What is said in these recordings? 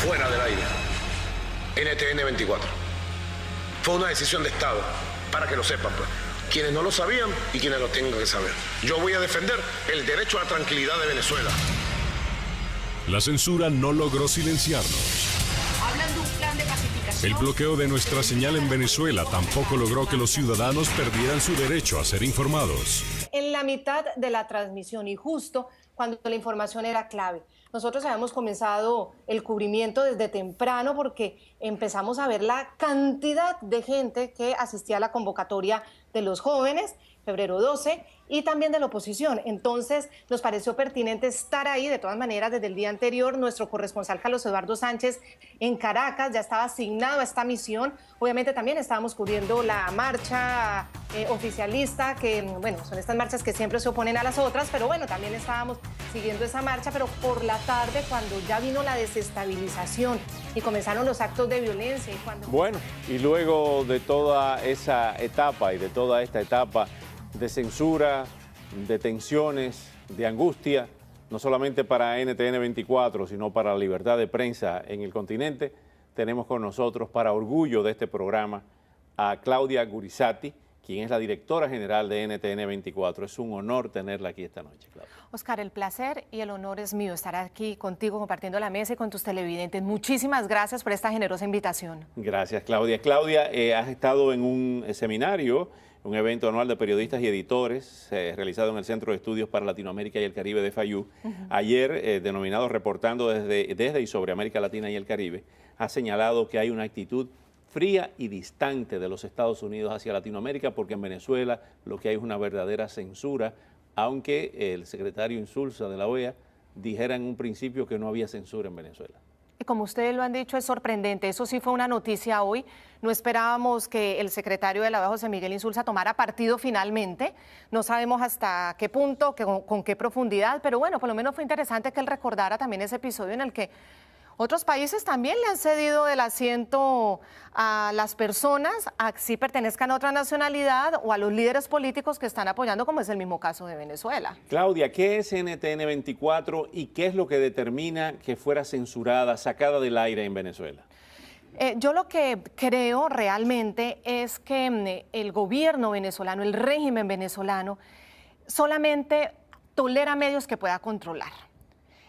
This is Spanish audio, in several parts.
Fuera del aire. NTN 24. Fue una decisión de Estado, para que lo sepan, pues. Quienes no lo sabían y quienes lo tengan que saber. Yo voy a defender el derecho a la tranquilidad de Venezuela. La censura no logró silenciarnos. Hablan de un plan de pacificación. El bloqueo de nuestra señal en Venezuela tampoco logró que los ciudadanos perdieran su derecho a ser informados. En la mitad de la transmisión y justo cuando la información era clave. Nosotros habíamos comenzado el cubrimiento desde temprano porque empezamos a ver la cantidad de gente que asistía a la convocatoria de los jóvenes, febrero 12, y también de la oposición. Entonces nos pareció pertinente estar ahí. De todas maneras, desde el día anterior, nuestro corresponsal Carlos Eduardo Sánchez en Caracas ya estaba asignado a esta misión. Obviamente también estábamos cubriendo la marcha oficialista, que bueno, son estas marchas que siempre se oponen a las otras, pero bueno, también estábamos siguiendo esa marcha, pero por la tarde, cuando ya vino la desestabilización y comenzaron los actos de violencia. Bueno, y luego de toda esa etapa y de toda esta etapa de censura, de tensiones, de angustia, no solamente para NTN 24, sino para la libertad de prensa en el continente, tenemos con nosotros, para orgullo de este programa, a Claudia Gurizati, quien es la directora general de NTN 24. Es un honor tenerla aquí esta noche, Claudia. Oscar, el placer y el honor es mío estar aquí contigo compartiendo la mesa y con tus televidentes. Muchísimas gracias por esta generosa invitación. Gracias, Claudia. Claudia, has estado en un seminario, un evento anual de periodistas y editores realizado en el Centro de Estudios para Latinoamérica y el Caribe de FAYU. Ayer, denominado Reportando desde y sobre América Latina y el Caribe, ha señalado que hay una actitud fría y distante de los Estados Unidos hacia Latinoamérica, porque en Venezuela lo que hay es una verdadera censura, aunque el secretario Insulza de la OEA dijera en un principio que no había censura en Venezuela. Y como ustedes lo han dicho, es sorprendente. Eso sí fue una noticia hoy. No esperábamos que el secretario de la OEA, José Miguel Insulza, tomara partido finalmente. No sabemos hasta qué punto, con qué profundidad, pero bueno, por lo menos fue interesante que él recordara también ese episodio en el que otros países también le han cedido el asiento a las personas, así pertenezcan a otra nacionalidad, o a los líderes políticos que están apoyando, como es el mismo caso de Venezuela. Claudia, ¿qué es NTN 24 y qué es lo que determina que fuera censurada, sacada del aire en Venezuela? Yo lo que creo realmente es que el gobierno venezolano, el régimen venezolano, solamente tolera medios que pueda controlar.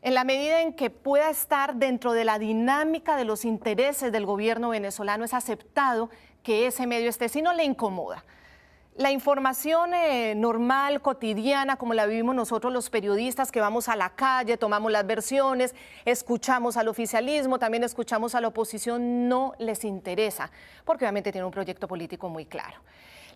En la medida en que pueda estar dentro de la dinámica de los intereses del gobierno venezolano, es aceptado que ese medio esté, si no le incomoda. La información normal, cotidiana, como la vivimos nosotros los periodistas, que vamos a la calle, tomamos las versiones, escuchamos al oficialismo, también escuchamos a la oposición, no les interesa, porque obviamente tiene un proyecto político muy claro.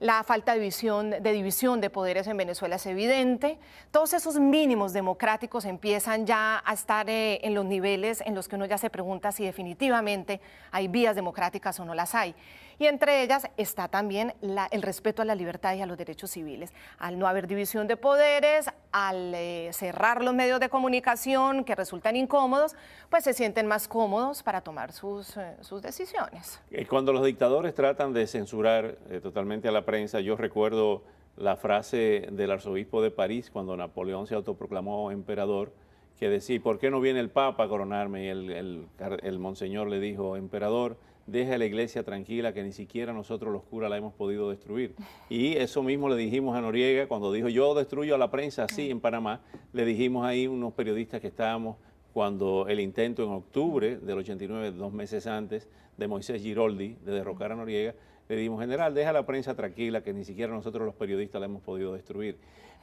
La falta de división de poderes en Venezuela es evidente. Todos esos mínimos democráticos empiezan ya a estar en los niveles en los que uno ya se pregunta si definitivamente hay vías democráticas o no las hay. Y entre ellas está también el respeto a la libertad y a los derechos civiles. Al no haber división de poderes, al cerrar los medios de comunicación que resultan incómodos, pues se sienten más cómodos para tomar sus decisiones. Cuando los dictadores tratan de censurar totalmente a la prensa, yo recuerdo la frase del arzobispo de París cuando Napoleón se autoproclamó emperador, que decía: ¿por qué no viene el Papa a coronarme? Y el monseñor le dijo: emperador, deja a la iglesia tranquila, que ni siquiera nosotros los curas la hemos podido destruir. Y eso mismo le dijimos a Noriega cuando dijo: yo destruyo a la prensa así en Panamá. Le dijimos ahí unos periodistas que estábamos cuando el intento en octubre del 89, 2 meses antes, de Moisés Giroldi de derrocar a Noriega, le dijimos: general, deja a la prensa tranquila, que ni siquiera nosotros los periodistas la hemos podido destruir.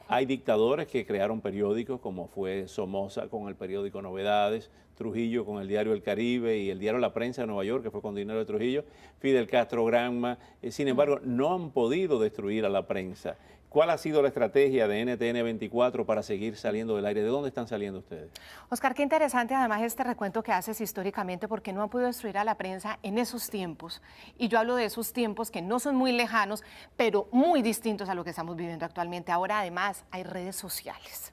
Hay dictadores que crearon periódicos, como fue Somoza con el periódico Novedades, Trujillo con el diario El Caribe y el diario La Prensa de Nueva York, que fue con dinero de Trujillo, Fidel Castro, Granma. Sin embargo, no han podido destruir a la prensa. ¿Cuál ha sido la estrategia de NTN 24 para seguir saliendo del aire? ¿De dónde están saliendo ustedes? Oscar, qué interesante además este recuento que haces históricamente, porque no han podido destruir a la prensa en esos tiempos. Y yo hablo de esos tiempos que no son muy lejanos, pero muy distintos a lo que estamos viviendo actualmente. Ahora además hay redes sociales.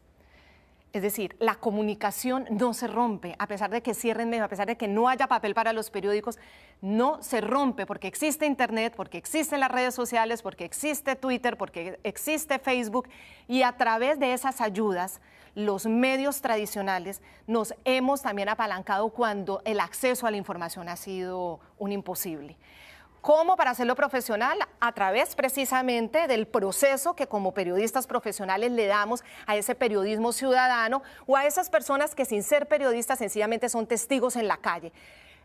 Es decir, la comunicación no se rompe, a pesar de que cierren medios, a pesar de que no haya papel para los periódicos, no se rompe porque existe Internet, porque existen las redes sociales, porque existe Twitter, porque existe Facebook, y a través de esas ayudas, los medios tradicionales nos hemos también apalancado cuando el acceso a la información ha sido un imposible. ¿Cómo? Para hacerlo profesional, a través precisamente del proceso que como periodistas profesionales le damos a ese periodismo ciudadano o a esas personas que sin ser periodistas sencillamente son testigos en la calle.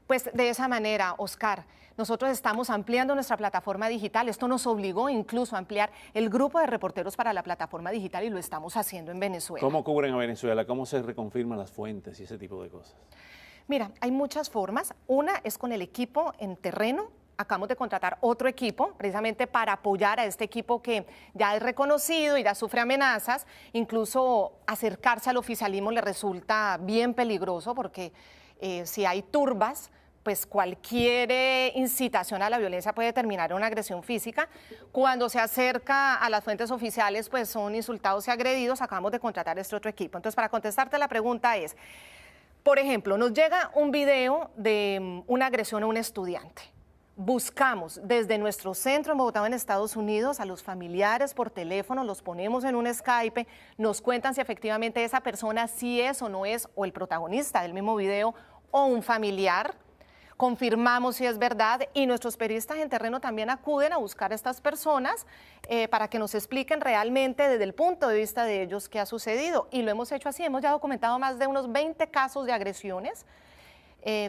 Pues de esa manera, Oscar, nosotros estamos ampliando nuestra plataforma digital. Esto nos obligó incluso a ampliar el grupo de reporteros para la plataforma digital y lo estamos haciendo en Venezuela. ¿Cómo cubren a Venezuela? ¿Cómo se reconfirman las fuentes y ese tipo de cosas? Mira, hay muchas formas. Una es con el equipo en terreno. Acabamos de contratar otro equipo precisamente para apoyar a este equipo que ya es reconocido y ya sufre amenazas. Incluso acercarse al oficialismo le resulta bien peligroso porque si hay turbas, pues cualquier incitación a la violencia puede terminar en una agresión física. Cuando se acerca a las fuentes oficiales, pues son insultados y agredidos. Acabamos de contratar este otro equipo. Entonces, para contestarte la pregunta es, por ejemplo, nos llega un video de una agresión a un estudiante. Buscamos desde nuestro centro en Bogotá, en Estados Unidos, a los familiares por teléfono, los ponemos en un Skype, nos cuentan si efectivamente esa persona sí es o no es, o el protagonista del mismo video, o un familiar. Confirmamos si es verdad y nuestros periodistas en terreno también acuden a buscar a estas personas para que nos expliquen realmente desde el punto de vista de ellos qué ha sucedido. Y lo hemos hecho así, hemos ya documentado más de unos 20 casos de agresiones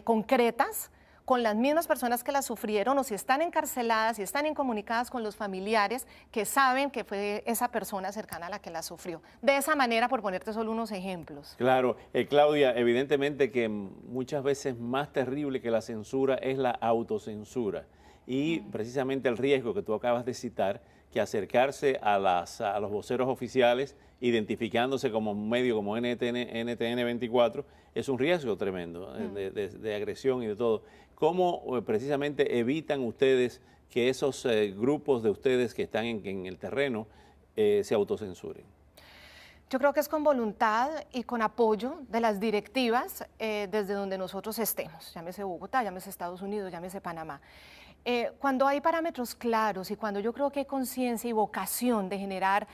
concretas, con las mismas personas que las sufrieron o si están encarceladas y están incomunicadas con los familiares que saben que fue esa persona cercana a la que la sufrió. De esa manera, por ponerte solo unos ejemplos. Claro, Claudia, evidentemente que muchas veces más terrible que la censura es la autocensura y precisamente el riesgo que tú acabas de citar, que acercarse a los voceros oficiales identificándose como un medio como NTN 24 es un riesgo tremendo de agresión y de todo. ¿Cómo precisamente evitan ustedes que esos grupos de ustedes que están en el terreno se autocensuren? Yo creo que es con voluntad y con apoyo de las directivas desde donde nosotros estemos, llámese Bogotá, llámese Estados Unidos, llámese Panamá. Cuando hay parámetros claros y cuando yo creo que hay conciencia y vocación de generar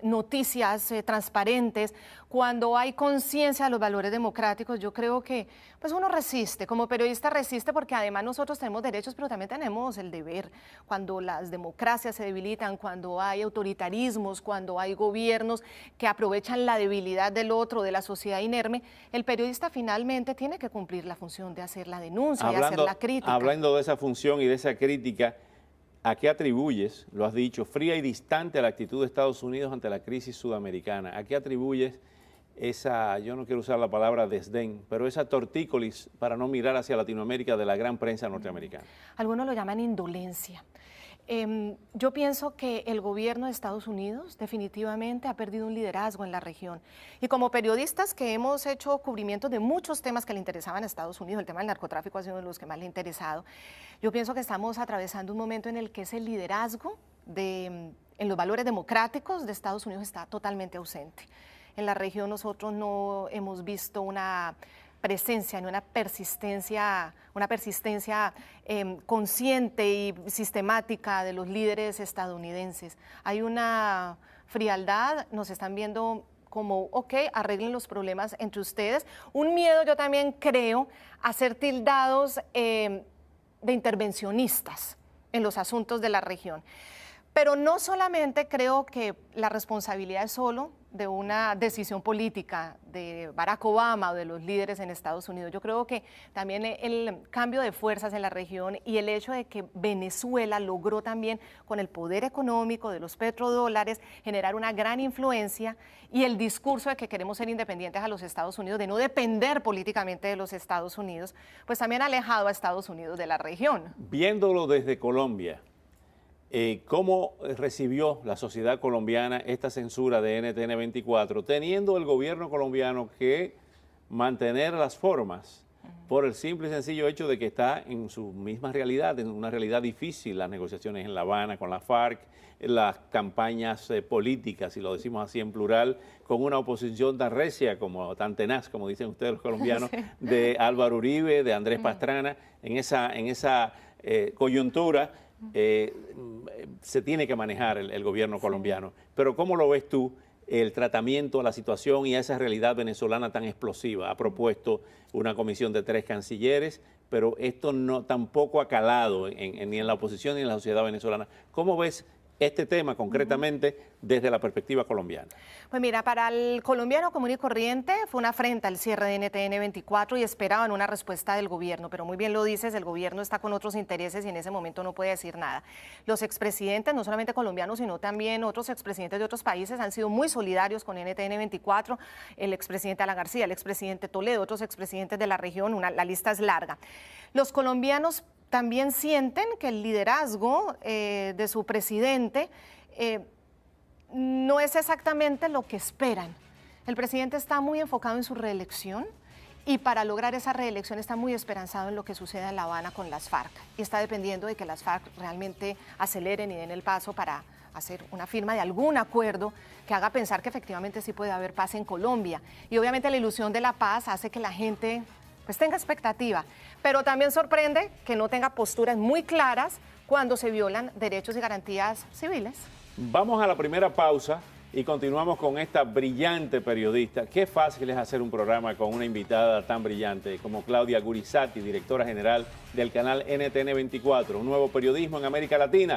noticias transparentes, cuando hay conciencia de los valores democráticos, yo creo que pues uno resiste, como periodista resiste porque además nosotros tenemos derechos, pero también tenemos el deber. Cuando las democracias se debilitan, cuando hay autoritarismos, cuando hay gobiernos que aprovechan la debilidad del otro, de la sociedad inerme, el periodista finalmente tiene que cumplir la función de hacer la denuncia y hacer la crítica. Hablando de esa función y de esa crítica, ¿a qué atribuyes, lo has dicho, fría y distante a la actitud de Estados Unidos ante la crisis sudamericana? ¿A qué atribuyes esa, yo no quiero usar la palabra desdén, pero esa tortícolis para no mirar hacia Latinoamérica de la gran prensa norteamericana? Algunos lo llaman indolencia. Yo pienso que el gobierno de Estados Unidos definitivamente ha perdido un liderazgo en la región. Y como periodistas que hemos hecho cubrimiento de muchos temas que le interesaban a Estados Unidos, el tema del narcotráfico ha sido uno de los que más le ha interesado, yo pienso que estamos atravesando un momento en el que ese liderazgo en los valores democráticos de Estados Unidos está totalmente ausente. En la región nosotros no hemos visto una presencia, ni una persistencia consciente y sistemática de los líderes estadounidenses. Hay una frialdad, nos están viendo como, ok, arreglen los problemas entre ustedes. Un miedo, yo también creo, a ser tildados de intervencionistas en los asuntos de la región. Pero no solamente creo que la responsabilidad es solo de una decisión política de Barack Obama o de los líderes en Estados Unidos. Yo creo que también el cambio de fuerzas en la región y el hecho de que Venezuela logró también con el poder económico de los petrodólares generar una gran influencia y el discurso de que queremos ser independientes a los Estados Unidos, de no depender políticamente de los Estados Unidos, pues también ha alejado a Estados Unidos de la región. Viéndolo desde Colombia, ¿cómo recibió la sociedad colombiana esta censura de NTN 24, teniendo el gobierno colombiano que mantener las formas por el simple y sencillo hecho de que está en su misma realidad, en una realidad difícil, las negociaciones en La Habana con la FARC, las campañas políticas, si lo decimos así en plural, con una oposición tan recia, como tan tenaz, como dicen ustedes los colombianos, sí, de Álvaro Uribe, de Andrés Pastrana, en esa coyuntura se tiene que manejar el gobierno colombiano. Pero ¿cómo lo ves tú? El tratamiento a la situación y a esa realidad venezolana tan explosiva. Ha propuesto una comisión de 3 cancilleres, pero esto tampoco ha calado ni en la oposición ni en la sociedad venezolana. ¿Cómo ves este tema concretamente desde la perspectiva colombiana? Pues mira, para el colombiano común y corriente fue una afrenta el cierre de NTN 24 y esperaban una respuesta del gobierno, pero muy bien lo dices, el gobierno está con otros intereses y en ese momento no puede decir nada. Los expresidentes, no solamente colombianos, sino también otros expresidentes de otros países han sido muy solidarios con NTN 24, el expresidente Alan García, el expresidente Toledo, otros expresidentes de la región, la lista es larga. Los colombianos también sienten que el liderazgo de su presidente no es exactamente lo que esperan. El presidente está muy enfocado en su reelección y para lograr esa reelección está muy esperanzado en lo que suceda en La Habana con las FARC y está dependiendo de que las FARC realmente aceleren y den el paso para hacer una firma de algún acuerdo que haga pensar que efectivamente sí puede haber paz en Colombia. Y obviamente la ilusión de la paz hace que la gente pues tenga expectativa, pero también sorprende que no tenga posturas muy claras cuando se violan derechos y garantías civiles. Vamos a la primera pausa y continuamos con esta brillante periodista. Qué fácil es hacer un programa con una invitada tan brillante como Claudia Gurizati, directora general del canal NTN 24, un nuevo periodismo en América Latina.